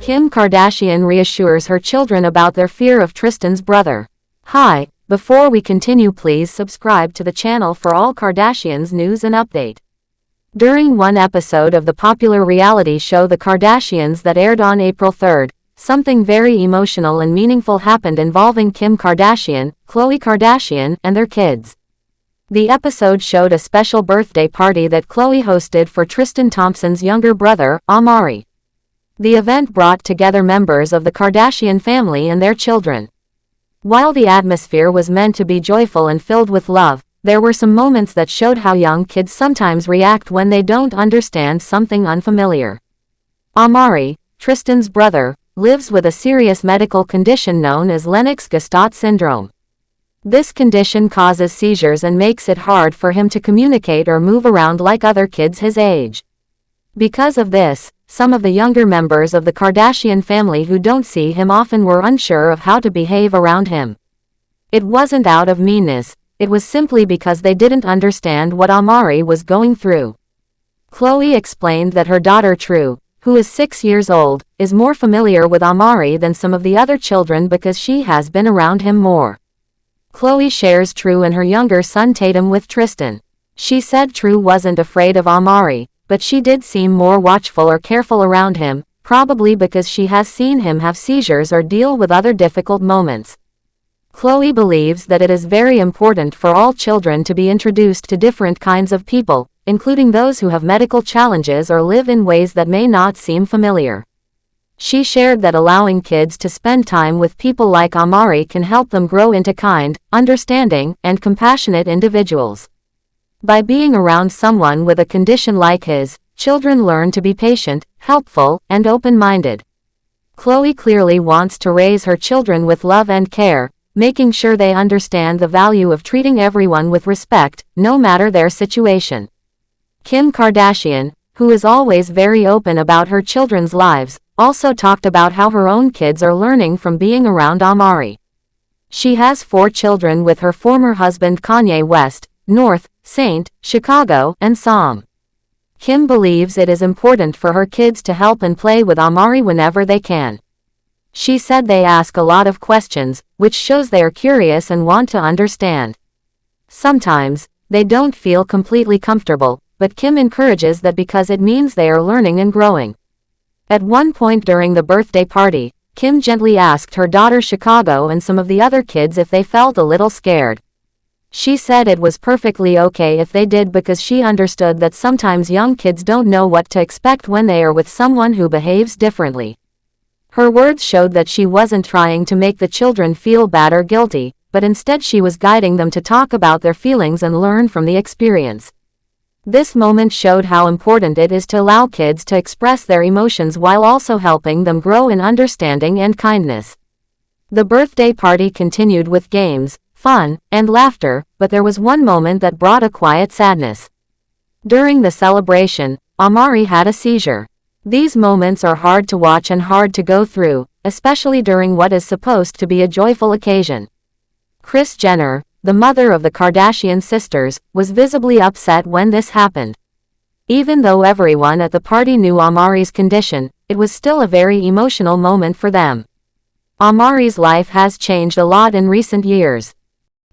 Kim Kardashian reassures her children about their fear of Tristan's brother. Hi, before we continue, please subscribe to the channel for all Kardashians news and update. During one episode of the popular reality show The Kardashians that aired on April 3, something very emotional and meaningful happened involving Kim Kardashian, Khloé Kardashian, and their kids. The episode showed a special birthday party that Khloé hosted for Tristan Thompson's younger brother, Amari. The event brought together members of the Kardashian family and their children. While the atmosphere was meant to be joyful and filled with love, there were some moments that showed how young kids sometimes react when they don't understand something unfamiliar. Amari, Tristan's brother, lives with a serious medical condition known as Lennox-Gastaut syndrome. This condition causes seizures and makes it hard for him to communicate or move around like other kids his age. Because of this, some of the younger members of the Kardashian family who don't see him often were unsure of how to behave around him. It wasn't out of meanness, it was simply because they didn't understand what Amari was going through. Khloé explained that her daughter True, who is 6 years old, is more familiar with Amari than some of the other children because she has been around him more. Khloé shares True and her younger son Tatum with Tristan. She said True wasn't afraid of Amari, but she did seem more watchful or careful around him, probably because she has seen him have seizures or deal with other difficult moments. Khloé believes that it is very important for all children to be introduced to different kinds of people, including those who have medical challenges or live in ways that may not seem familiar. She shared that allowing kids to spend time with people like Amari can help them grow into kind, understanding, and compassionate individuals. By being around someone with a condition like his, children learn to be patient, helpful, and open-minded. Khloé clearly wants to raise her children with love and care, making sure they understand the value of treating everyone with respect, no matter their situation. Kim Kardashian, who is always very open about her children's lives, also talked about how her own kids are learning from being around Amari. She has 4 children with her former husband Kanye West, North, St. Chicago, and Psalm. Kim believes it is important for her kids to help and play with Amari whenever they can. She said they ask a lot of questions, which shows they are curious and want to understand. Sometimes, they don't feel completely comfortable, but Kim encourages that because it means they are learning and growing. At one point during the birthday party, Kim gently asked her daughter Chicago and some of the other kids if they felt a little scared. She said it was perfectly okay if they did because she understood that sometimes young kids don't know what to expect when they are with someone who behaves differently. Her words showed that she wasn't trying to make the children feel bad or guilty, but instead she was guiding them to talk about their feelings and learn from the experience. This moment showed how important it is to allow kids to express their emotions while also helping them grow in understanding and kindness. The birthday party continued with games, fun, and laughter, but there was one moment that brought a quiet sadness. During the celebration, Amari had a seizure. These moments are hard to watch and hard to go through, especially during what is supposed to be a joyful occasion. Kris Jenner, the mother of the Kardashian sisters, was visibly upset when this happened. Even though everyone at the party knew Amari's condition, it was still a very emotional moment for them. Amari's life has changed a lot in recent years.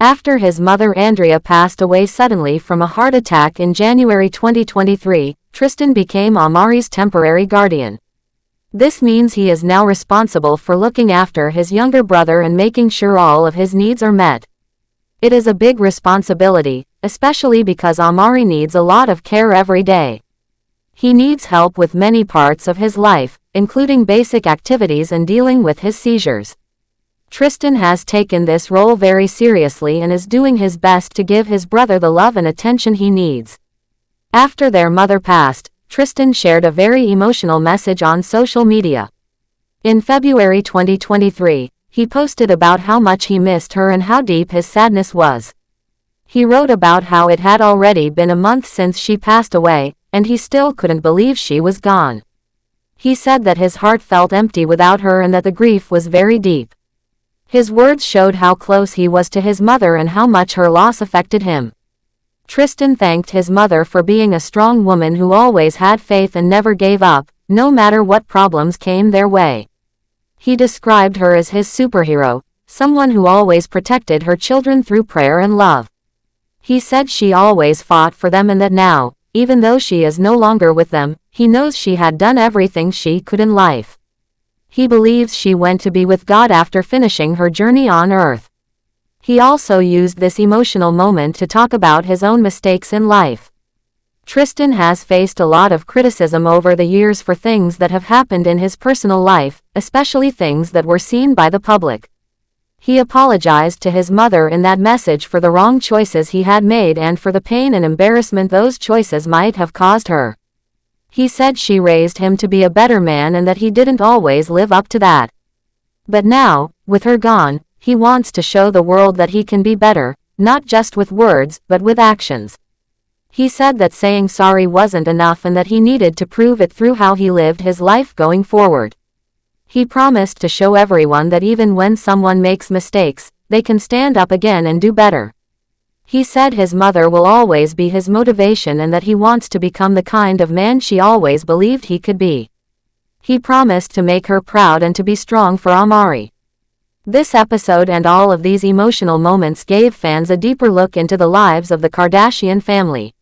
After his mother Andrea passed away suddenly from a heart attack in January 2023, Tristan became Amari's temporary guardian. This means he is now responsible for looking after his younger brother and making sure all of his needs are met. It is a big responsibility, especially because Amari needs a lot of care every day. He needs help with many parts of his life, including basic activities and dealing with his seizures. Tristan has taken this role very seriously and is doing his best to give his brother the love and attention he needs. After their mother passed, Tristan shared a very emotional message on social media. In February 2023, he posted about how much he missed her and how deep his sadness was. He wrote about how it had already been a month since she passed away, and he still couldn't believe she was gone. He said that his heart felt empty without her and that the grief was very deep. His words showed how close he was to his mother and how much her loss affected him. Tristan thanked his mother for being a strong woman who always had faith and never gave up, no matter what problems came their way. He described her as his superhero, someone who always protected her children through prayer and love. He said she always fought for them and that now, even though she is no longer with them, he knows she had done everything she could in life. He believes she went to be with God after finishing her journey on earth. He also used this emotional moment to talk about his own mistakes in life. Tristan has faced a lot of criticism over the years for things that have happened in his personal life, especially things that were seen by the public. He apologized to his mother in that message for the wrong choices he had made and for the pain and embarrassment those choices might have caused her. He said she raised him to be a better man and that he didn't always live up to that. But now, with her gone, he wants to show the world that he can be better, not just with words, but with actions. He said that saying sorry wasn't enough and that he needed to prove it through how he lived his life going forward. He promised to show everyone that even when someone makes mistakes, they can stand up again and do better. He said his mother will always be his motivation and that he wants to become the kind of man she always believed he could be. He promised to make her proud and to be strong for Amari. This episode and all of these emotional moments gave fans a deeper look into the lives of the Kardashian family.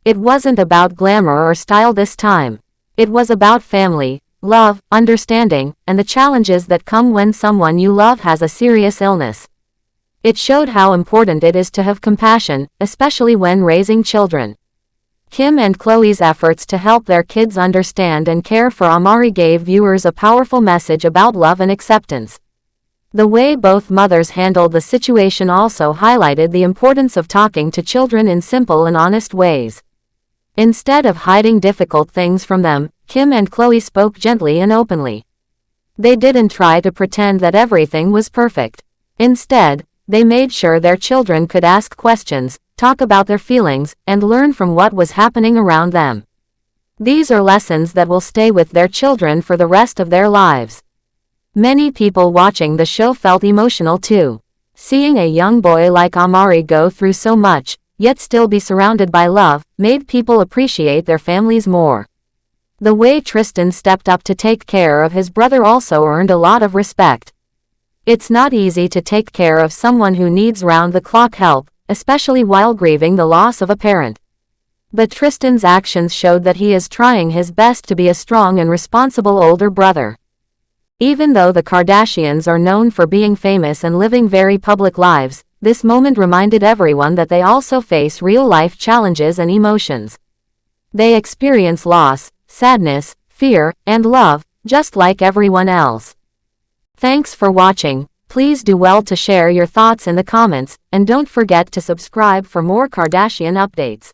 It wasn't about glamour or style this time. It was about family, love, understanding, and the challenges that come when someone you love has a serious illness. It showed how important it is to have compassion, especially when raising children. Kim and Khloé's efforts to help their kids understand and care for Amari gave viewers a powerful message about love and acceptance. The way both mothers handled the situation also highlighted the importance of talking to children in simple and honest ways. Instead of hiding difficult things from them, Kim and Khloé spoke gently and openly. They didn't try to pretend that everything was perfect. Instead, they made sure their children could ask questions, talk about their feelings, and learn from what was happening around them. These are lessons that will stay with their children for the rest of their lives. Many people watching the show felt emotional too. Seeing a young boy like Amari go through so much, yet still be surrounded by love, made people appreciate their families more. The way Tristan stepped up to take care of his brother also earned a lot of respect. It's not easy to take care of someone who needs round-the-clock help, especially while grieving the loss of a parent. But Tristan's actions showed that he is trying his best to be a strong and responsible older brother. Even though the Kardashians are known for being famous and living very public lives, this moment reminded everyone that they also face real-life challenges and emotions. They experience loss, sadness, fear, and love, just like everyone else. Thanks for watching. Please do well to share your thoughts in the comments, and don't forget to subscribe for more Kardashian updates.